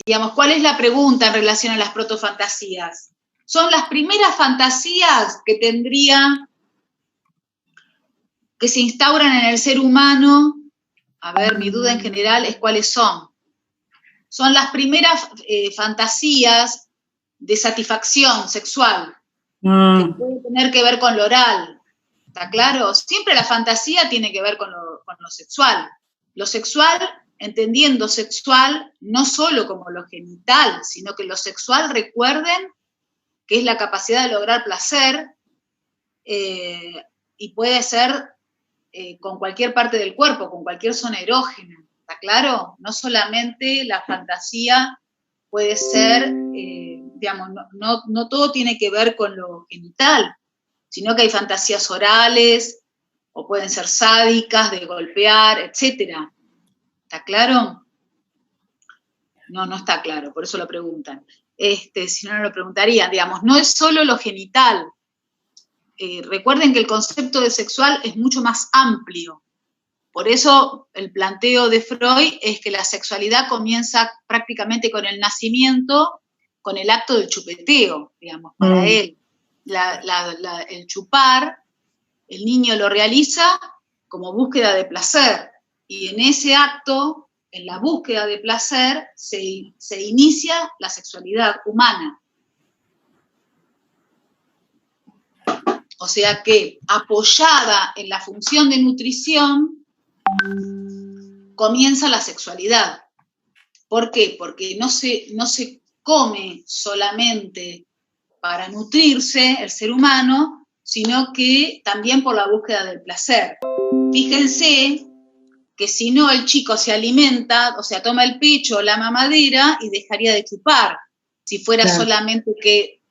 digamos, ¿cuál es la pregunta en relación a las protofantasías? Son las primeras fantasías que se instauran en el ser humano. A ver, mi duda en general es cuáles son. Son las primeras fantasías de satisfacción sexual, que puede tener que ver con lo oral. ¿Está claro? Siempre la fantasía tiene que ver con lo sexual. Lo sexual, entendiendo sexual, no solo como lo genital, sino que lo sexual, recuerden, que es la capacidad de lograr placer, y puede ser con cualquier parte del cuerpo, con cualquier zona erógena. ¿Está claro? No solamente la fantasía puede ser, digamos, no todo tiene que ver con lo genital, sino que hay fantasías orales, o pueden ser sádicas, de golpear, etcétera. ¿Está claro? No está claro, por eso lo preguntan. Si no lo preguntarían, digamos, no es solo lo genital. Recuerden que el concepto de sexual es mucho más amplio. Por eso el planteo de Freud es que la sexualidad comienza prácticamente con el nacimiento, con el acto del chupeteo, digamos, para él. El chupar, el niño lo realiza como búsqueda de placer, y en ese acto, en la búsqueda de placer, se inicia la sexualidad humana. O sea que, apoyada en la función de nutrición, comienza la sexualidad. ¿Por qué? Porque no se come solamente para nutrirse el ser humano, sino que también por la búsqueda del placer. Fíjense que si no, el chico se alimenta, o sea, toma el pecho o la mamadera y dejaría de chupar, si fuera solamente que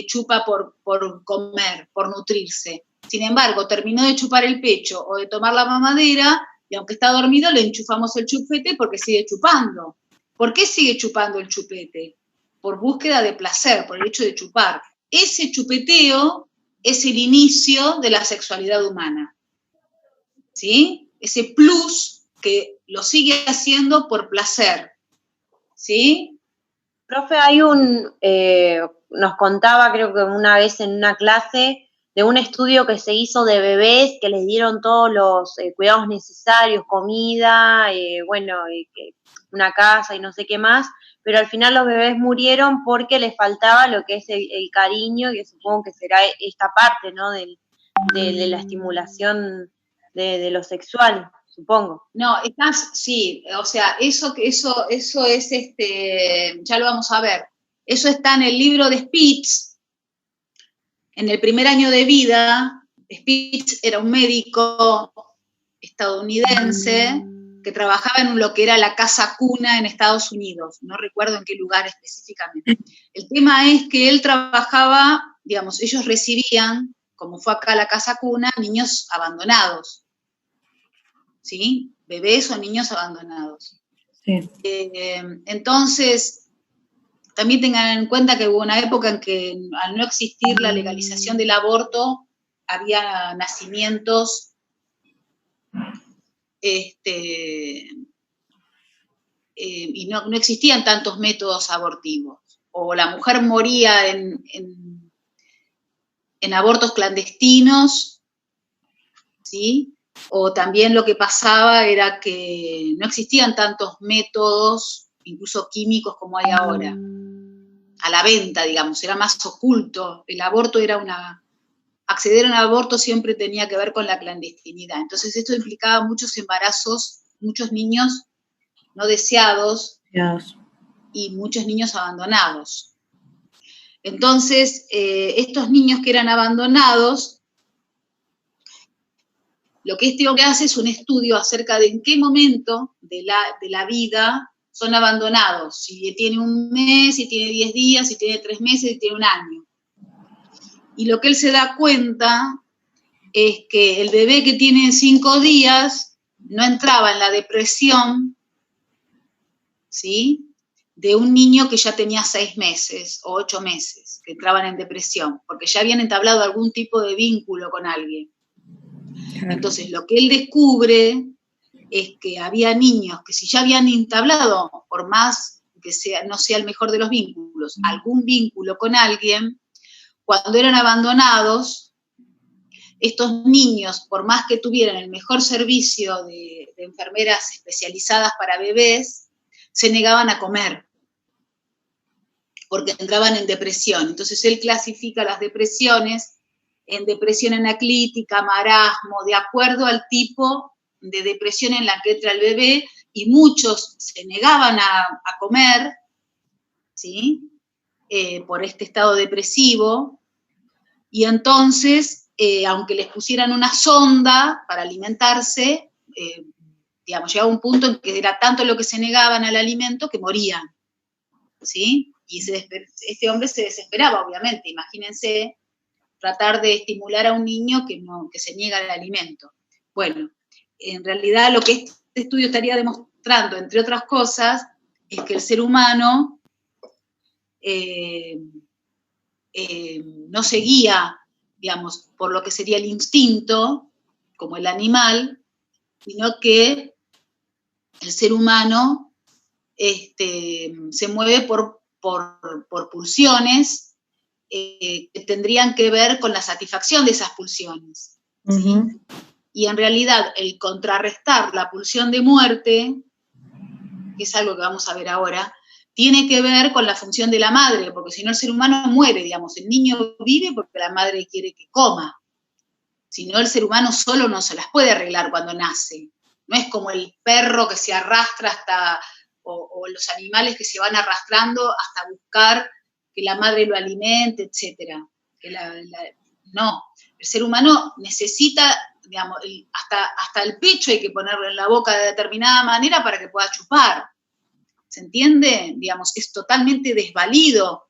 chupa por comer, por nutrirse. Sin embargo, terminó de chupar el pecho o de tomar la mamadera, y aunque está dormido, le enchufamos el chupete porque sigue chupando. ¿Por qué sigue chupando el chupete? Por búsqueda de placer, por el hecho de chupar. Ese chupeteo es el inicio de la sexualidad humana. ¿Sí? Ese plus que lo sigue haciendo por placer. ¿Sí? Profe, hay nos contaba, creo que una vez en una clase, de un estudio que se hizo de bebés, que les dieron todos los cuidados necesarios, comida, una casa y no sé qué más, pero al final los bebés murieron porque les faltaba lo que es el cariño, que supongo que será esta parte, ¿no?, de la estimulación de lo sexual, supongo. No, sí, o sea, eso es, ya lo vamos a ver. Eso está en el libro de Spitz. En el primer año de vida, Spitz era un médico estadounidense que trabajaba en lo que era la casa cuna en Estados Unidos. No recuerdo en qué lugar específicamente. El tema es que él trabajaba, digamos, ellos recibían, como fue acá la casa cuna, niños abandonados. ¿Sí? Bebés o niños abandonados. Sí. Entonces, también tengan en cuenta que hubo una época en que, al no existir la legalización del aborto, había nacimientos y no existían tantos métodos abortivos. O la mujer moría en abortos clandestinos, ¿sí? O también lo que pasaba era que no existían tantos métodos, incluso químicos, como hay ahora, a la venta, digamos, era más oculto. El aborto acceder a un aborto siempre tenía que ver con la clandestinidad. Entonces esto implicaba muchos embarazos, muchos niños no deseados y muchos niños abandonados. Entonces, estos niños que eran abandonados, lo que este hombre hace es un estudio acerca de en qué momento de la vida son abandonados, si tiene un mes, si tiene 10 días, si tiene 3 meses, si tiene un año. Y lo que él se da cuenta es que el bebé que tiene 5 días no entraba en la depresión, ¿sí?, de un niño que ya tenía 6 meses o 8 meses, que entraban en depresión, porque ya habían entablado algún tipo de vínculo con alguien. Entonces, lo que él descubre es que había niños que si ya habían entablado, por más aunque no sea el mejor de los vínculos, algún vínculo con alguien, cuando eran abandonados, estos niños, por más que tuvieran el mejor servicio de enfermeras especializadas para bebés, se negaban a comer, porque entraban en depresión. Entonces él clasifica las depresiones en depresión anaclítica, marasmo, de acuerdo al tipo de depresión en la que entra el bebé, y muchos se negaban a comer, ¿sí? Por este estado depresivo, y entonces, aunque les pusieran una sonda para alimentarse, digamos, llegaba un punto en que era tanto lo que se negaban al alimento que morían, ¿sí? Y este hombre se desesperaba, obviamente, imagínense tratar de estimular a un niño que se niega al alimento. Bueno, en realidad lo que este estudio estaría demostrando, entre otras cosas, es que el ser humano no se guía, digamos, por lo que sería el instinto, como el animal, sino que el ser humano se mueve por pulsiones que tendrían que ver con la satisfacción de esas pulsiones, ¿sí? Uh-huh. Y en realidad el contrarrestar la pulsión de muerte, que es algo que vamos a ver ahora, tiene que ver con la función de la madre, porque si no el ser humano muere, digamos, el niño vive porque la madre quiere que coma, si no el ser humano solo no se las puede arreglar cuando nace, no es como el perro que se arrastra hasta, o los animales que se van arrastrando hasta buscar que la madre lo alimente, etc. No, el ser humano necesita, digamos, hasta el pecho hay que ponerlo en la boca de determinada manera para que pueda chupar. ¿Se entiende? Digamos, es totalmente desvalido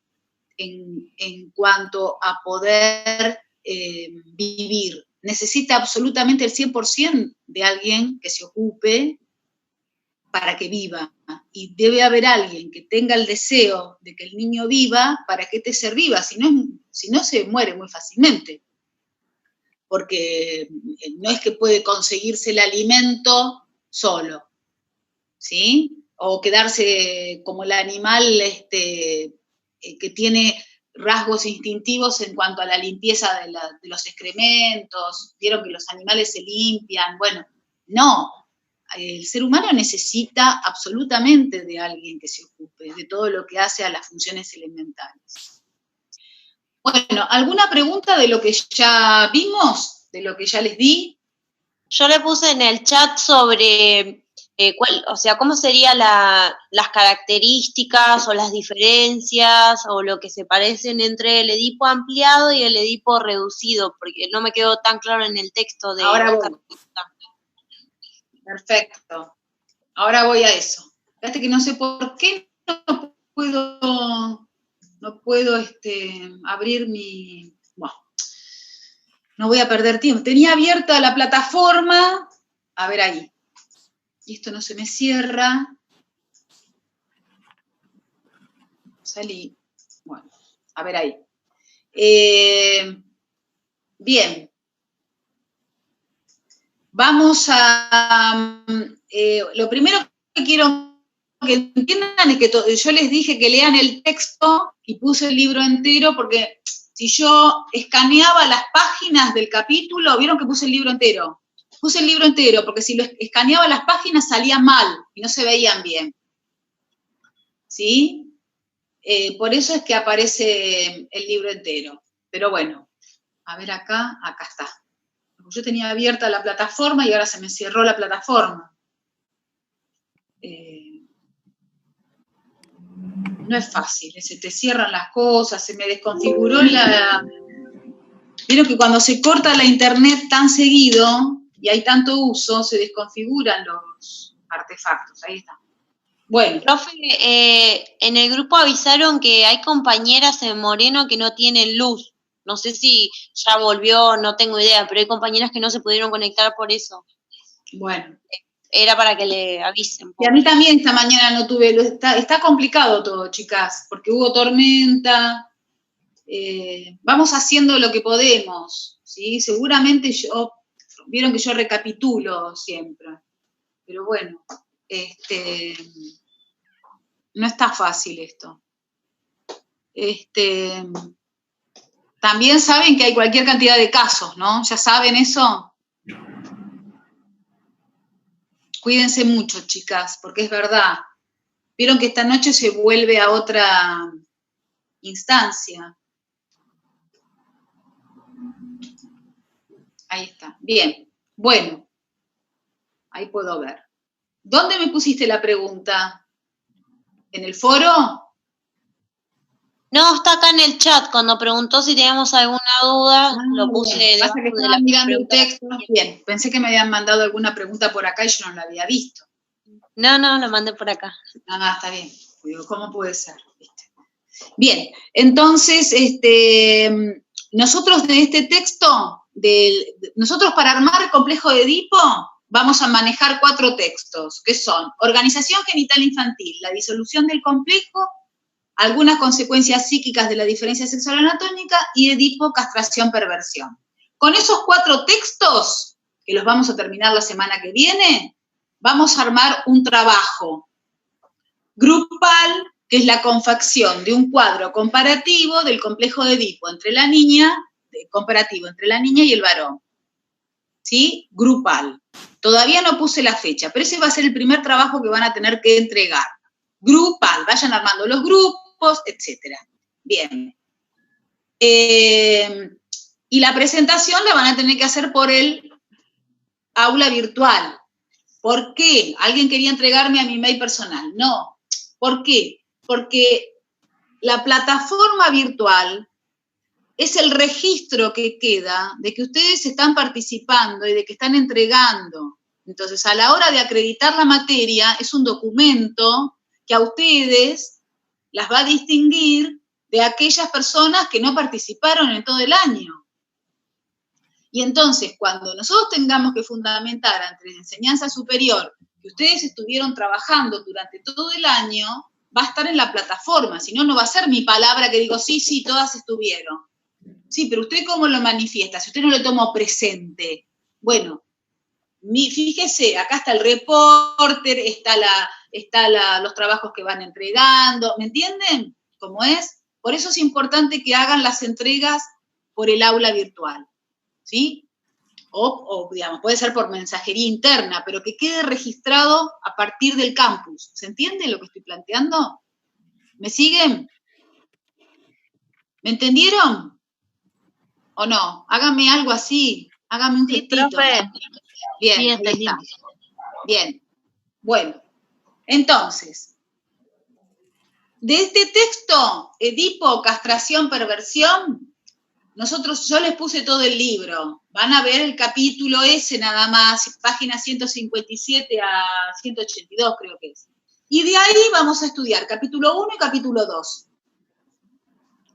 en cuanto a poder vivir. Necesita absolutamente el 100% de alguien que se ocupe para que viva. Y debe haber alguien que tenga el deseo de que el niño viva para que este ser viva, si no se muere muy fácilmente. Porque no es que puede conseguirse el alimento solo, ¿sí? O quedarse como el animal que tiene rasgos instintivos en cuanto a la limpieza de los excrementos. Vieron que los animales se limpian. Bueno, no. El ser humano necesita absolutamente de alguien que se ocupe de todo lo que hace a las funciones elementales. Bueno, ¿alguna pregunta de lo que ya vimos? ¿De lo que ya les di? Yo le puse en el chat sobre cómo serían las características o las diferencias o lo que se parecen entre el Edipo ampliado y el Edipo reducido, porque no me quedó tan claro en el texto de Ahora voy. Perfecto. Ahora voy a eso. Fíjate que no sé por qué no puedo abrir mi... Bueno, no voy a perder tiempo. Tenía abierta la plataforma. A ver ahí. Y esto no se me cierra. Salí. Bueno, a ver ahí. Bien. Vamos a... lo primero que quiero que entiendan es que yo les dije que lean el texto y puse el libro entero porque si yo escaneaba las páginas del capítulo, vieron que puse el libro entero. Puse el libro entero porque si lo escaneaba las páginas salía mal y no se veían bien. ¿Sí? Por eso es que aparece el libro entero. Pero bueno, a ver acá está. Yo tenía abierta la plataforma y ahora se me cerró la plataforma. No es fácil, se te cierran las cosas, se me desconfiguró Vieron que cuando se corta la internet tan seguido y hay tanto uso, se desconfiguran los artefactos. Ahí está. Bueno. Profe, en el grupo avisaron que hay compañeras en Moreno que no tienen luz. No sé si ya volvió, no tengo idea, pero hay compañeras que no se pudieron conectar por eso. Bueno. Era para que le avisen. Y a mí también esta mañana no tuve luz. Está complicado todo, chicas, porque hubo tormenta. Vamos haciendo lo que podemos, ¿sí? Seguramente vieron que yo recapitulo siempre. Pero bueno, No está fácil esto. También saben que hay cualquier cantidad de casos, ¿no? ¿Ya saben eso? Cuídense mucho, chicas, porque es verdad. Vieron que esta noche se vuelve a otra instancia. Ahí está. Bien. Bueno. Ahí puedo ver. ¿Dónde me pusiste la pregunta? ¿En el foro? No, está acá en el chat. Cuando preguntó si teníamos alguna duda, lo puse Bien. debajo Pasa que de estaba mirando el pregunta. texto. Bien, pensé que me habían mandado alguna pregunta por acá y yo no la había visto. No, lo mandé por acá. Ah, está bien. Digo, ¿cómo puede ser? Bien, entonces, nosotros de este texto, nosotros para armar el complejo de Edipo, vamos a manejar 4 textos, que son organización genital infantil, la disolución del complejo, algunas consecuencias psíquicas de la diferencia sexual anatómica y Edipo, castración, perversión. Con esos 4 textos, que los vamos a terminar la semana que viene, vamos a armar un trabajo grupal, que es la confección de un cuadro comparativo del complejo de Edipo entre la niña, comparativo entre la niña y el varón. ¿Sí? Grupal. Todavía no puse la fecha, pero ese va a ser el primer trabajo que van a tener que entregar. Grupal, vayan armando los grupos, etc. Bien. Y la presentación la van a tener que hacer por el aula virtual. ¿Por qué? Alguien quería entregarme a mi mail personal. No. ¿Por qué? Porque la plataforma virtual es el registro que queda de que ustedes están participando y de que están entregando. Entonces, a la hora de acreditar la materia, es un documento que a ustedes las va a distinguir de aquellas personas que no participaron en todo el año. Y entonces, cuando nosotros tengamos que fundamentar ante la enseñanza superior que ustedes estuvieron trabajando durante todo el año, va a estar en la plataforma, si no, no va a ser mi palabra que digo, sí, todas estuvieron. Sí, pero usted ¿cómo lo manifiesta? Si usted no lo toma presente. Bueno, fíjese, acá está el reporter, los trabajos que van entregando, ¿me entienden? ¿Cómo es? Por eso es importante que hagan las entregas por el aula virtual, ¿sí? O digamos, puede ser por mensajería interna, pero que quede registrado a partir del campus. ¿Se entiende lo que estoy planteando? ¿Me siguen? ¿Me entendieron? ¿O no? Hágame algo así, hágame un gestito. Profe. Bien, sí, ahí está. Bien, bueno, entonces, de este texto, Edipo, castración, perversión, yo les puse todo el libro, van a ver el capítulo ese nada más, páginas 157 a 182 creo que es. Y de ahí vamos a estudiar capítulo 1 y capítulo 2.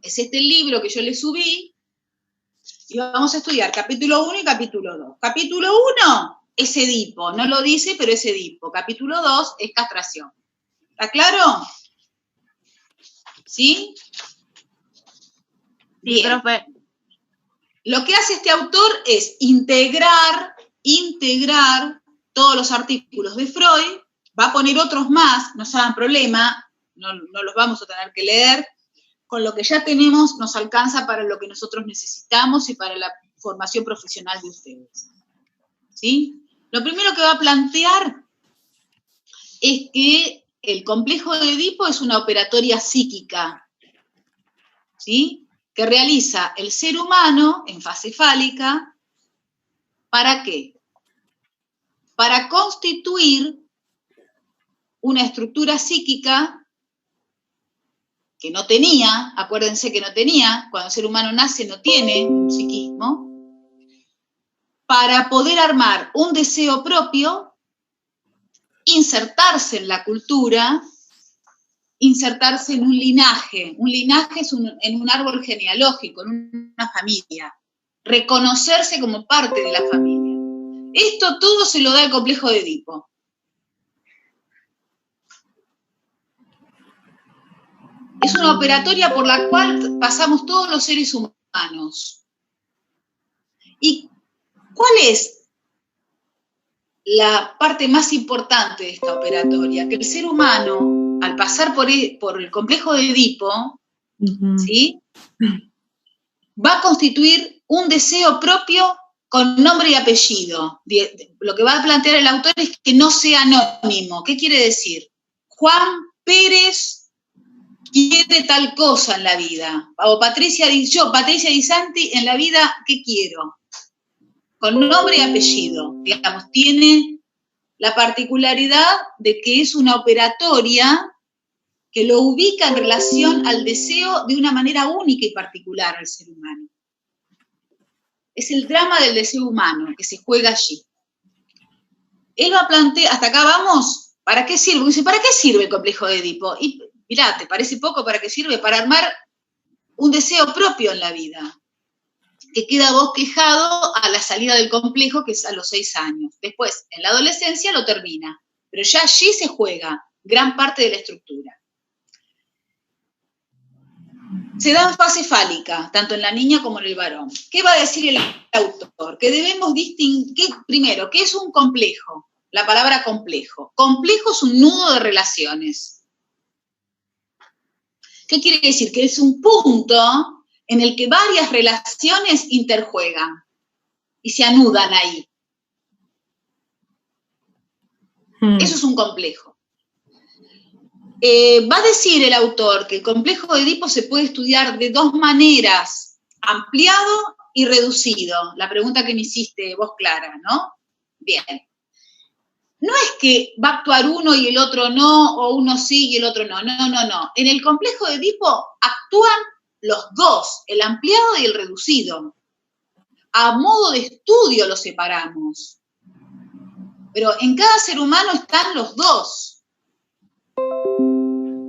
Es este el libro que yo les subí, y vamos a estudiar capítulo 1 y capítulo 2. Capítulo 1 es Edipo, no lo dice, pero es Edipo. Capítulo 2 es castración. ¿Está claro? ¿Sí? Sí, profe. Lo que hace este autor es integrar todos los artículos de Freud, va a poner otros más, no se hagan problema, no los vamos a tener que leer. Con lo que ya tenemos nos alcanza para lo que nosotros necesitamos y para la formación profesional de ustedes. ¿Sí? Lo primero que va a plantear es que el complejo de Edipo es una operatoria psíquica, ¿sí? Que realiza el ser humano en fase fálica. ¿Para qué? Para constituir una estructura psíquica que no tenía, acuérdense que no tenía, cuando el ser humano nace no tiene un psiquismo, para poder armar un deseo propio, insertarse en la cultura, insertarse en un linaje. Un linaje es en un árbol genealógico, en una familia. Reconocerse como parte de la familia. Esto todo se lo da el complejo de Edipo. Es una operatoria por la cual pasamos todos los seres humanos. ¿Y cuál es la parte más importante de esta operatoria? Que el ser humano, al pasar por el complejo de Edipo, ¿sí? Va a constituir un deseo propio con nombre y apellido. Lo que va a plantear el autor es que no sea anónimo. ¿Qué quiere decir? Juan Pérez quiere tal cosa en la vida. O Patricia Di Santi, en la vida, ¿qué quiero? Con nombre y apellido. Digamos, tiene la particularidad de que es una operatoria que lo ubica en relación al deseo de una manera única y particular al ser humano. Es el drama del deseo humano que se juega allí. Él va a plantear, hasta acá vamos, ¿para qué sirve? Dice, ¿para qué sirve el complejo de Edipo? Y mirá, ¿te parece poco? ¿Para qué sirve? Para armar un deseo propio en la vida, que queda bosquejado a la salida del complejo, que es a los 6 años. Después, en la adolescencia lo termina, pero ya allí se juega gran parte de la estructura. Se da en fase fálica, tanto en la niña como en el varón. ¿Qué va a decir el autor? Que debemos distinguir, primero, ¿qué es un complejo? La palabra complejo. Complejo es un nudo de relaciones. ¿Qué quiere decir? Que es un punto en el que varias relaciones interjuegan y se anudan ahí. Eso es un complejo. Va a decir el autor que el complejo de Edipo se puede estudiar de dos maneras, ampliado y reducido. La pregunta que me hiciste vos, Clara, ¿no? Bien. No es que va a actuar uno y el otro no, o uno sí y el otro no. No. En el complejo de Edipo actúan los dos, el ampliado y el reducido. A modo de estudio los separamos. Pero en cada ser humano están los dos.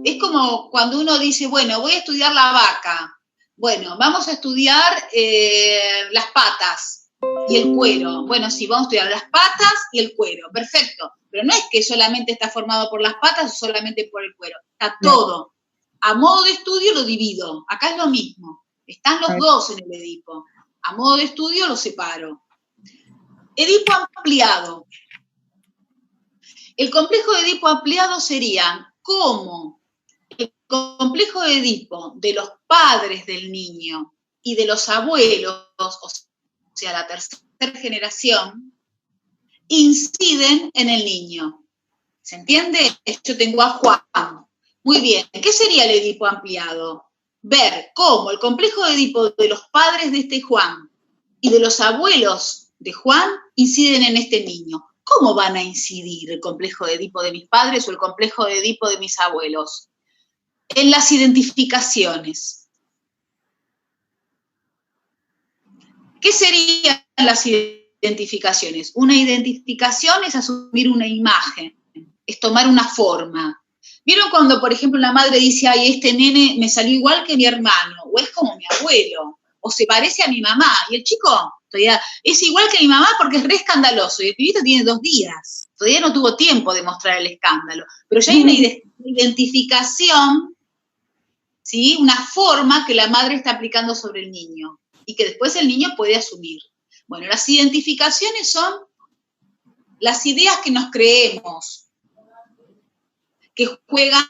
Es como cuando uno dice, bueno, voy a estudiar la vaca. Bueno, vamos a estudiar las patas y el cuero. Bueno, sí, vamos a estudiar las patas y el cuero. Perfecto. Pero no es que solamente está formado por las patas o solamente por el cuero. Está todo. A modo de estudio lo divido. Acá es lo mismo. Están los dos en el Edipo. A modo de estudio lo separo. Edipo ampliado. El complejo de Edipo ampliado sería como el complejo de Edipo de los padres del niño y de los abuelos, o sea, la tercera generación, inciden en el niño. ¿Se entiende? Yo tengo a Juan. Muy bien. ¿Qué sería el Edipo ampliado? Ver cómo el complejo de Edipo de los padres de este Juan y de los abuelos de Juan inciden en este niño. ¿Cómo van a incidir el complejo de Edipo de mis padres o el complejo de Edipo de mis abuelos? En las identificaciones. ¿Qué serían las identificaciones? Una identificación es asumir una imagen, es tomar una forma. ¿Vieron cuando, por ejemplo, la madre dice, ay, este nene me salió igual que mi hermano, o es como mi abuelo, o se parece a mi mamá, y el chico todavía es igual que mi mamá porque es re escandaloso, y el pibito tiene 2 días, todavía no tuvo tiempo de mostrar el escándalo, pero ya hay una identificación, ¿sí? Una forma que la madre está aplicando sobre el niño, y que después el niño puede asumir. Bueno, las identificaciones son las ideas que nos creemos, que juegan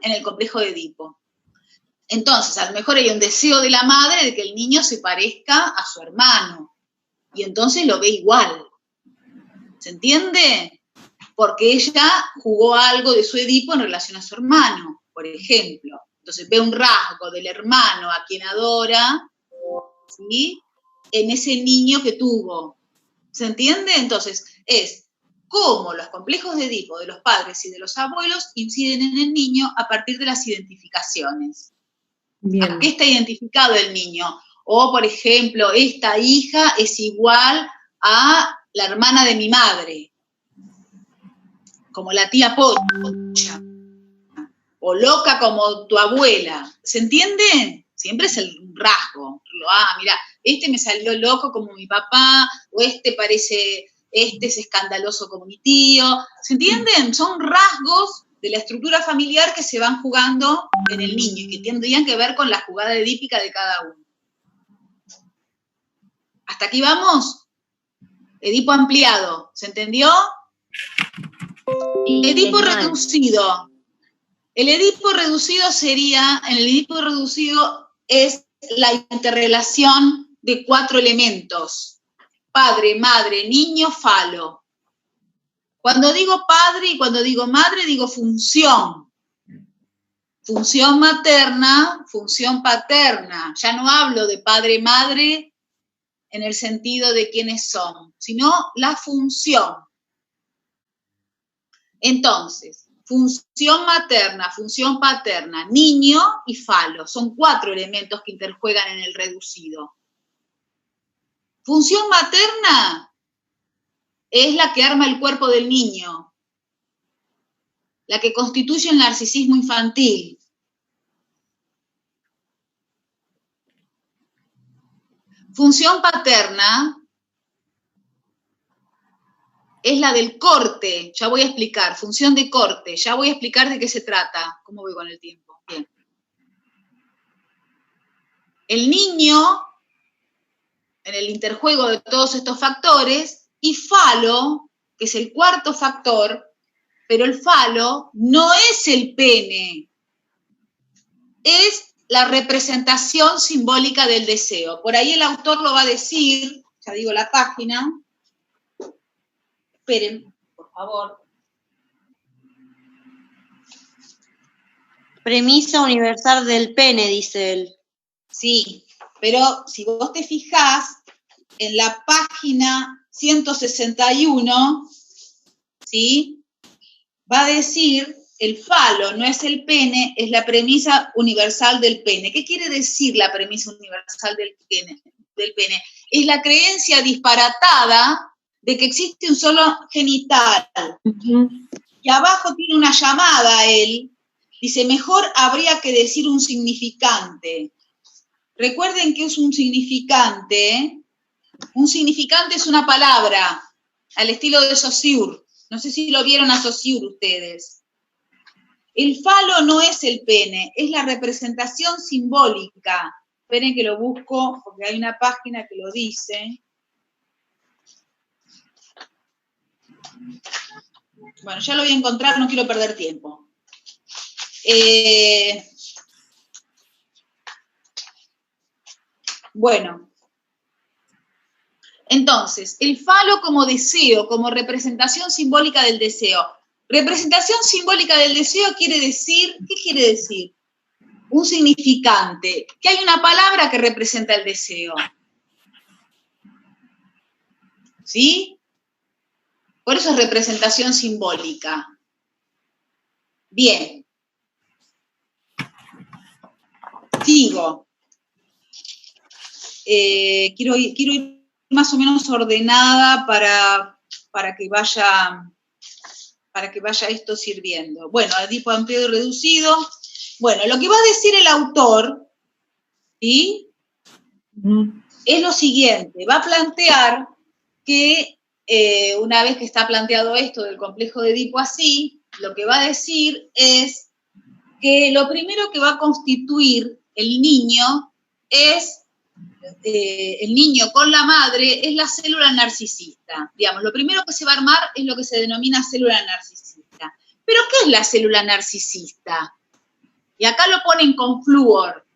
en el complejo de Edipo. Entonces, a lo mejor hay un deseo de la madre de que el niño se parezca a su hermano, y entonces lo ve igual. ¿Se entiende? Porque ella jugó algo de su Edipo en relación a su hermano, por ejemplo. Entonces ve un rasgo del hermano a quien adora, ¿sí? En ese niño que tuvo. ¿Se entiende? Entonces, es cómo los complejos de Edipo de los padres y de los abuelos inciden en el niño a partir de las identificaciones. Bien. ¿A qué está identificado el niño? O, por ejemplo, esta hija es igual a la hermana de mi madre, como la tía Pocha, o loca como tu abuela. ¿Se entiende? Siempre es el rasgo. Mira, este me salió loco como mi papá, o este es escandaloso como mi tío. ¿Se entienden? Son rasgos de la estructura familiar que se van jugando en el niño y que tendrían que ver con la jugada edípica de cada uno. ¿Hasta aquí vamos? Edipo ampliado, ¿se entendió? Edipo reducido. El Edipo reducido sería, en el Edipo reducido es la interrelación de 4 elementos: padre, madre, niño, falo. Cuando digo padre y cuando digo madre, digo función. Función materna, función paterna. Ya no hablo de padre, madre en el sentido de quiénes son, sino la función. Entonces, función materna, función paterna, niño y falo. Son 4 elementos que interjuegan en el reducido. Función materna es la que arma el cuerpo del niño, la que constituye el narcisismo infantil. Función paterna es la del corte, ya voy a explicar, función de corte, ya voy a explicar de qué se trata, cómo voy con el tiempo. Bien. El niño, en el interjuego de todos estos factores, y falo, que es el 4º factor, pero el falo no es el pene, es la representación simbólica del deseo. Por ahí el autor lo va a decir, ya digo la página. Esperen, por favor. Premisa universal del pene, dice él. Sí, pero si vos te fijás, en la página 161, ¿sí? Va a decir, el falo no es el pene, es la premisa universal del pene. ¿Qué quiere decir la premisa universal del pene? Es la creencia disparatada de que existe un solo genital. Y abajo tiene una llamada él, dice, mejor habría que decir un significante. Recuerden que es un significante. Un significante es una palabra, al estilo de Saussure. No sé si lo vieron a Saussure ustedes. El falo no es el pene, es la representación simbólica. Esperen que lo busco, porque hay una página que lo dice. Bueno, ya lo voy a encontrar, no quiero perder tiempo. Bueno. Entonces, el falo como deseo, como representación simbólica del deseo. Representación simbólica del deseo quiere decir, ¿qué quiere decir? Un significante, que hay una palabra que representa el deseo. ¿Sí? Por eso es representación simbólica. Bien. Sigo. Quiero ir más o menos ordenada para que vaya esto sirviendo. Bueno, Edipo ampliado y reducido. Bueno, lo que va a decir el autor, ¿sí? Es lo siguiente, va a plantear que una vez que está planteado esto del complejo de Edipo así, lo que va a decir es que lo primero que va a constituir el niño es el niño con la madre es la célula narcisista. Digamos, lo primero que se va a armar es lo que se denomina célula narcisista. ¿Pero qué es la célula narcisista? Y acá lo ponen con flúor.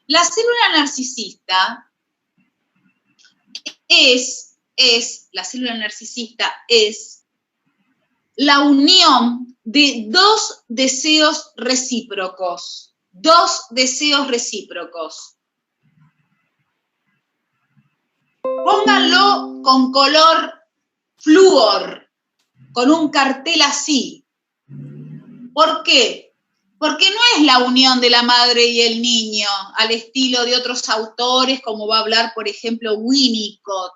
La célula narcisista es la unión de 2 deseos recíprocos. 2 deseos recíprocos. Pónganlo con color flúor, con un cartel así. ¿Por qué? Porque no es la unión de la madre y el niño, al estilo de otros autores, como va a hablar, por ejemplo, Winnicott,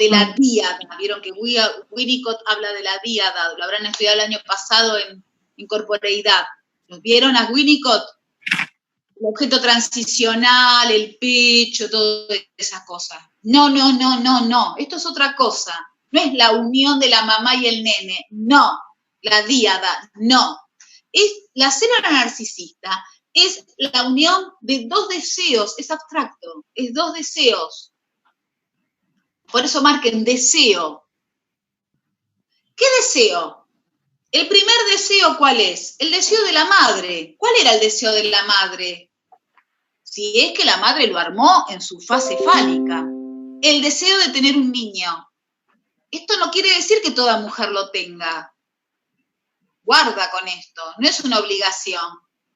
de la díada. Vieron que Winnicott habla de la díada, lo habrán estudiado el año pasado en corporeidad. ¿Los vieron a Winnicott? El objeto transicional, el pecho, todas esas cosas. No. Esto es otra cosa. No es la unión de la mamá y el nene. No. La díada. No. La célula narcisista es la unión de 2 deseos. Es abstracto. Es 2 deseos. Por eso marquen deseo. ¿Qué deseo? El primer deseo, ¿cuál es? El deseo de la madre. ¿Cuál era el deseo de la madre? Si es que la madre lo armó en su fase fálica. El deseo de tener un niño. Esto no quiere decir que toda mujer lo tenga. Guarda con esto, no es una obligación.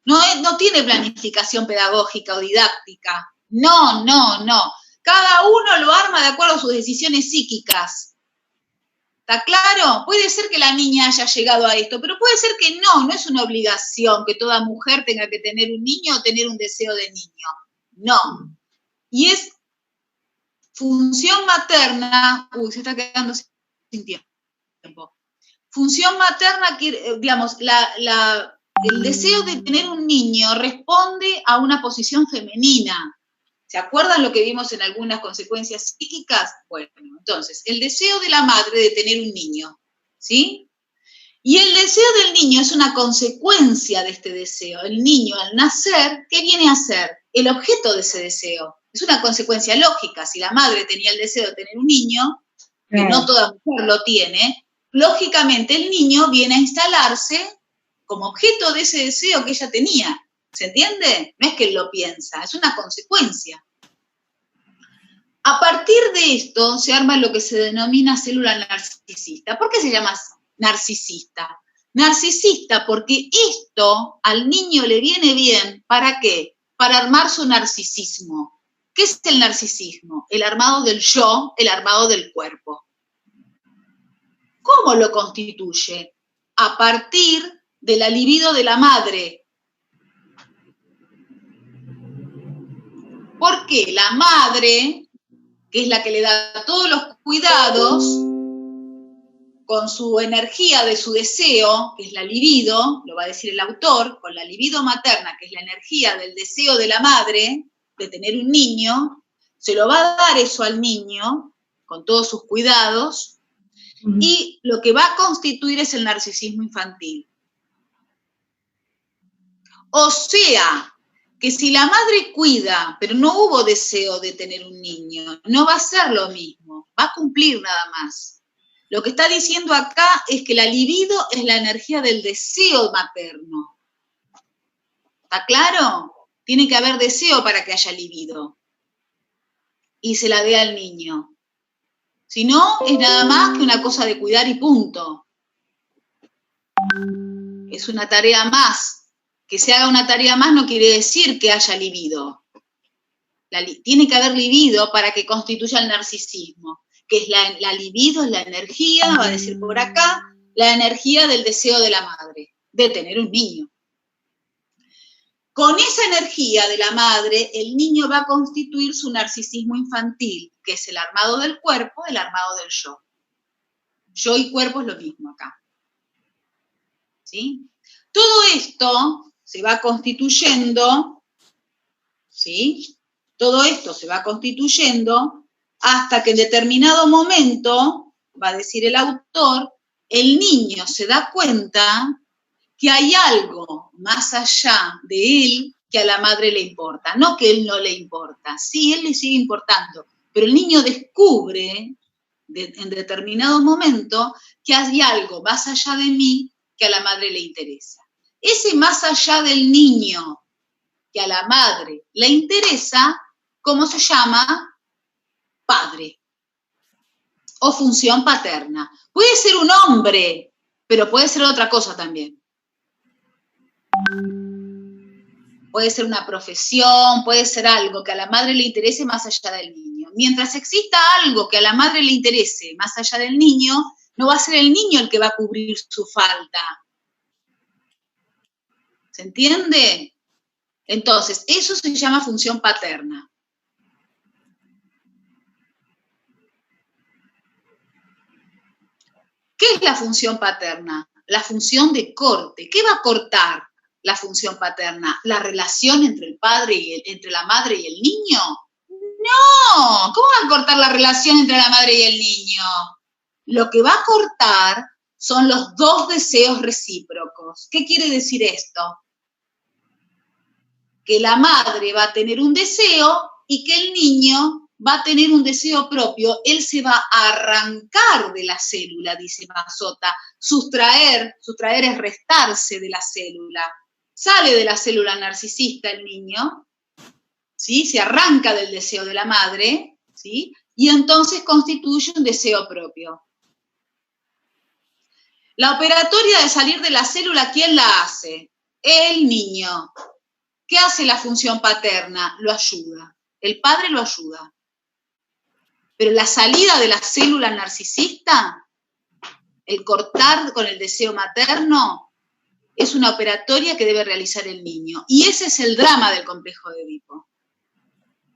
No tiene planificación pedagógica o didáctica. No. Cada uno lo arma de acuerdo a sus decisiones psíquicas. ¿Está claro? Puede ser que la niña haya llegado a esto, pero puede ser que no es una obligación que toda mujer tenga que tener un niño o tener un deseo de niño. No. Y es función materna, se está quedando sin tiempo. Función materna, digamos, el deseo de tener un niño responde a una posición femenina. ¿Se acuerdan lo que vimos en algunas consecuencias psíquicas? Bueno, entonces, el deseo de la madre de tener un niño, ¿sí? Y el deseo del niño es una consecuencia de este deseo. El niño, al nacer, ¿qué viene a ser? El objeto de ese deseo. Es una consecuencia lógica. Si la madre tenía el deseo de tener un niño, que no toda mujer lo tiene, lógicamente el niño viene a instalarse como objeto de ese deseo que ella tenía. ¿Se entiende? No es que él lo piensa, es una consecuencia. A partir de esto se arma lo que se denomina célula narcisista. ¿Por qué se llama narcisista? Narcisista porque esto al niño le viene bien, ¿para qué? Para armar su narcisismo. ¿Qué es el narcisismo? El armado del yo, el armado del cuerpo. ¿Cómo lo constituye? A partir de la libido de la madre. Porque la madre, que es la que le da todos los cuidados, con su energía de su deseo, que es la libido, lo va a decir el autor, con la libido materna, que es la energía del deseo de la madre, de tener un niño, se lo va a dar eso al niño, con todos sus cuidados, y lo que va a constituir es el narcisismo infantil. O sea, que si la madre cuida, pero no hubo deseo de tener un niño, no va a ser lo mismo, va a cumplir nada más. Lo que está diciendo acá es que la libido es la energía del deseo materno. ¿Está claro? Tiene que haber deseo para que haya libido. Y se la dé al niño. Si no, es nada más que una cosa de cuidar y punto. Es una tarea más. Que se haga una tarea más no quiere decir que haya libido. Tiene que haber libido para que constituya el narcisismo, que es la libido, es la energía, va a decir por acá, la energía del deseo de la madre, de tener un niño. Con esa energía de la madre, el niño va a constituir su narcisismo infantil, que es el armado del cuerpo, el armado del yo. Yo y cuerpo es lo mismo acá. ¿Sí? Todo esto se va constituyendo, ¿sí? Todo esto se va constituyendo hasta que en determinado momento, va a decir el autor, el niño se da cuenta que hay algo más allá de él que a la madre le importa. No que él no le importa, sí, él le sigue importando, pero el niño descubre en determinado momento que hay algo más allá de mí que a la madre le interesa. Ese más allá del niño que a la madre le interesa, ¿cómo se llama? Padre. O función paterna. Puede ser un hombre, pero puede ser otra cosa también. Puede ser una profesión, puede ser algo que a la madre le interese más allá del niño. Mientras exista algo que a la madre le interese más allá del niño, no va a ser el niño el que va a cubrir su falta. ¿Se entiende? Entonces, eso se llama función paterna. ¿Qué es la función paterna? La función de corte. ¿Qué va a cortar la función paterna? ¿La relación entre el padre entre la madre y el niño? No, ¿cómo va a cortar la relación entre la madre y el niño? Lo que va a cortar son los dos deseos recíprocos. ¿Qué quiere decir esto? Que la madre va a tener un deseo y que el niño va a tener un deseo propio, él se va a arrancar de la célula, dice Mazzotta. Sustraer es restarse de la célula. Sale de la célula narcisista el niño, ¿sí? Se arranca del deseo de la madre, ¿sí? Y entonces constituye un deseo propio. La operatoria de salir de la célula, ¿quién la hace? El niño. ¿Qué hace la función paterna? Lo ayuda. El padre lo ayuda. Pero la salida de la célula narcisista, el cortar con el deseo materno, es una operatoria que debe realizar el niño. Y ese es el drama del complejo de Edipo,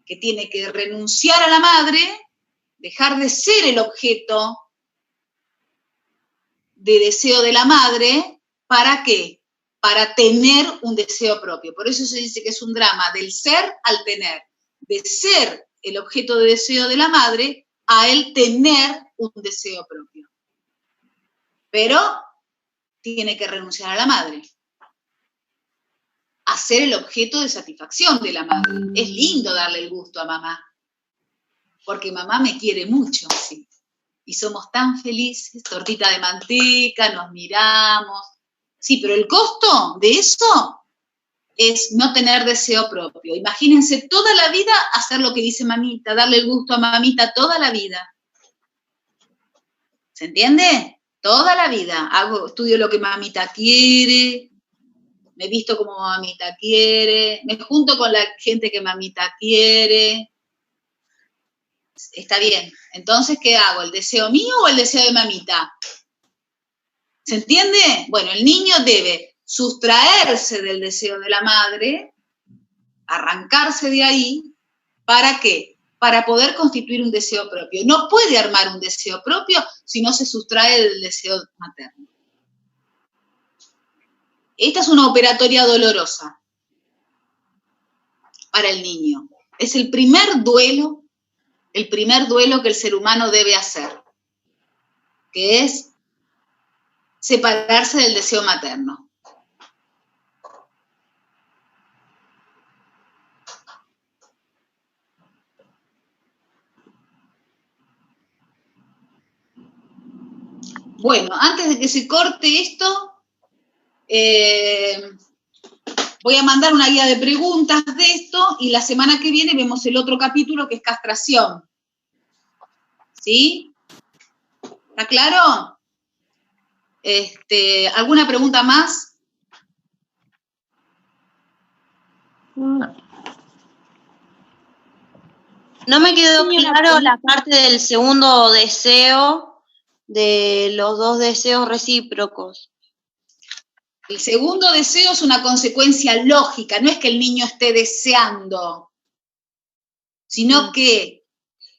que tiene que renunciar a la madre, dejar de ser el objeto de deseo de la madre, ¿para qué? Para tener un deseo propio. Por eso se dice que es un drama del ser al tener, de ser el objeto de deseo de la madre a él tener un deseo propio. Pero tiene que renunciar a la madre, a ser el objeto de satisfacción de la madre. Es lindo darle el gusto a mamá, porque mamá me quiere mucho, sí. Y somos tan felices, tortita de manteca, nos miramos. Sí, pero el costo de eso es no tener deseo propio. Imagínense toda la vida hacer lo que dice mamita, darle el gusto a mamita toda la vida. ¿Se entiende? Toda la vida. Estudio lo que mamita quiere, me visto como mamita quiere, me junto con la gente que mamita quiere. Está bien. Entonces, ¿qué hago? ¿El deseo mío o el deseo de mamita? ¿Se entiende? Bueno, el niño debe sustraerse del deseo de la madre, arrancarse de ahí, ¿para qué? Para poder constituir un deseo propio. No puede armar un deseo propio si no se sustrae del deseo materno. Esta es una operatoria dolorosa para el niño. Es el primer duelo que el ser humano debe hacer, que es separarse del deseo materno. Bueno, antes de que se corte esto, voy a mandar una guía de preguntas de esto y la semana que viene vemos el otro capítulo que es castración. ¿Sí? ¿Está claro? ¿Alguna pregunta más? No. No me quedó claro la parte del segundo deseo, de los dos deseos recíprocos. El segundo deseo es una consecuencia lógica, no es que el niño esté deseando, sino que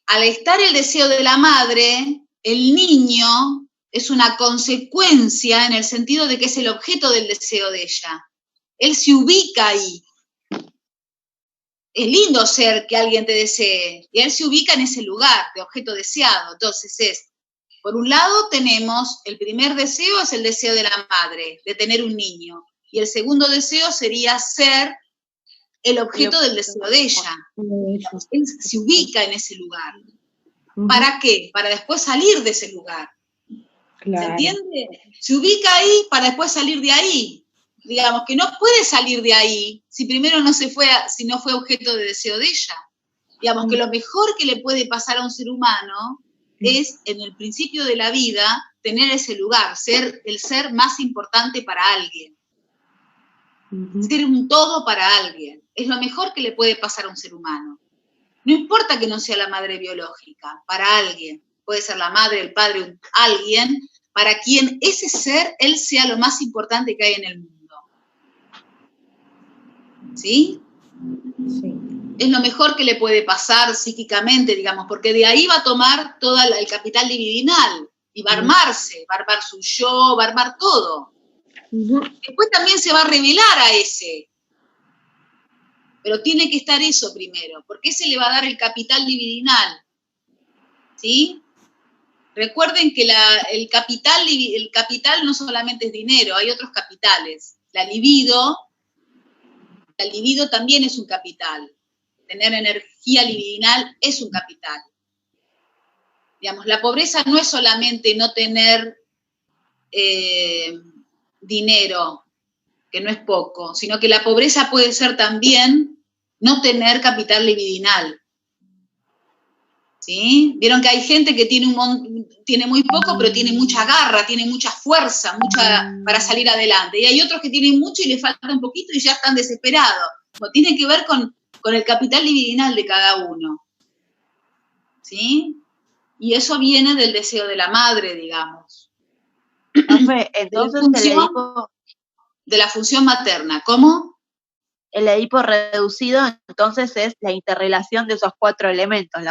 al estar el deseo de la madre, el niño es una consecuencia en el sentido de que es el objeto del deseo de ella. Él se ubica ahí. Es lindo ser que alguien te desee, y él se ubica en ese lugar de objeto deseado. Entonces por un lado tenemos, el primer deseo es el deseo de la madre, de tener un niño, y el segundo deseo sería ser el objeto del deseo de ella. Él se ubica en ese lugar. ¿Para qué? Para después salir de ese lugar. Claro. ¿Se entiende? Se ubica ahí para después salir de ahí. Digamos que no puede salir de ahí si primero si no fue objeto de deseo de ella. Digamos que lo mejor que le puede pasar a un ser humano es, en el principio de la vida, tener ese lugar, ser el ser más importante para alguien. Ser un todo para alguien. Es lo mejor que le puede pasar a un ser humano. No importa que no sea la madre biológica, para alguien. Puede ser la madre, el padre, alguien, para quien ese ser, él sea lo más importante que hay en el mundo. ¿Sí? Sí. Es lo mejor que le puede pasar psíquicamente, digamos, porque de ahí va a tomar todo el capital libidinal y va a armarse, va a armar su yo, va a armar todo. Después también se va a revelar a ese. Pero tiene que estar eso primero, porque ese le va a dar el capital libidinal. ¿Sí? Recuerden que el capital no solamente es dinero, hay otros capitales. La libido también es un capital. tener energía libidinal es un capital. Digamos, la pobreza no es solamente no tener dinero, que no es poco, sino que la pobreza puede ser también no tener capital libidinal. ¿Sí? Vieron que hay gente que tiene muy poco, pero tiene mucha garra, tiene mucha fuerza, para salir adelante. Y hay otros que tienen mucho y les falta un poquito y ya están desesperados. Tiene que ver con el capital libidinal de cada uno. ¿Sí? Y eso viene del deseo de la madre, digamos. Profe, entonces de la función materna. ¿Cómo? El Edipo reducido, entonces, es la interrelación de esos 4 elementos.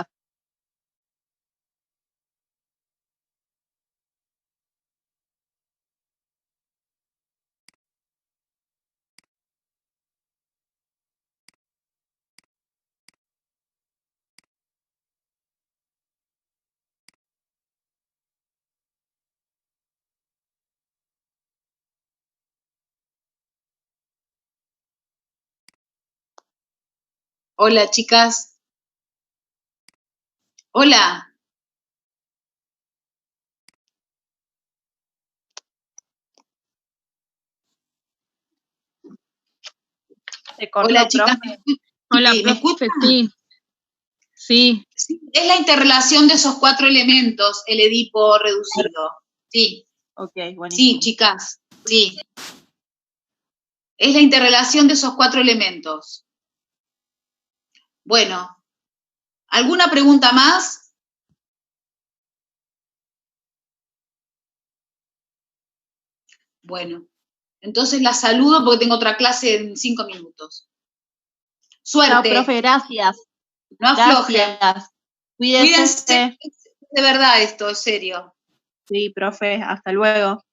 Hola, chicas. Hola. Hola, chicas. Hola, ¿me escuchan? Sí. Es la interrelación de esos 4 elementos, el Edipo reducido. Sí. Ok, buenísimo. Sí, chicas. Sí. Es la interrelación de esos 4 elementos. Bueno, ¿alguna pregunta más? Bueno, entonces la saludo porque tengo otra clase en 5 minutos. Suerte. Chao, profe, gracias. No aflojen. Gracias. Cuídense. De verdad esto, es serio. Sí, profe, hasta luego.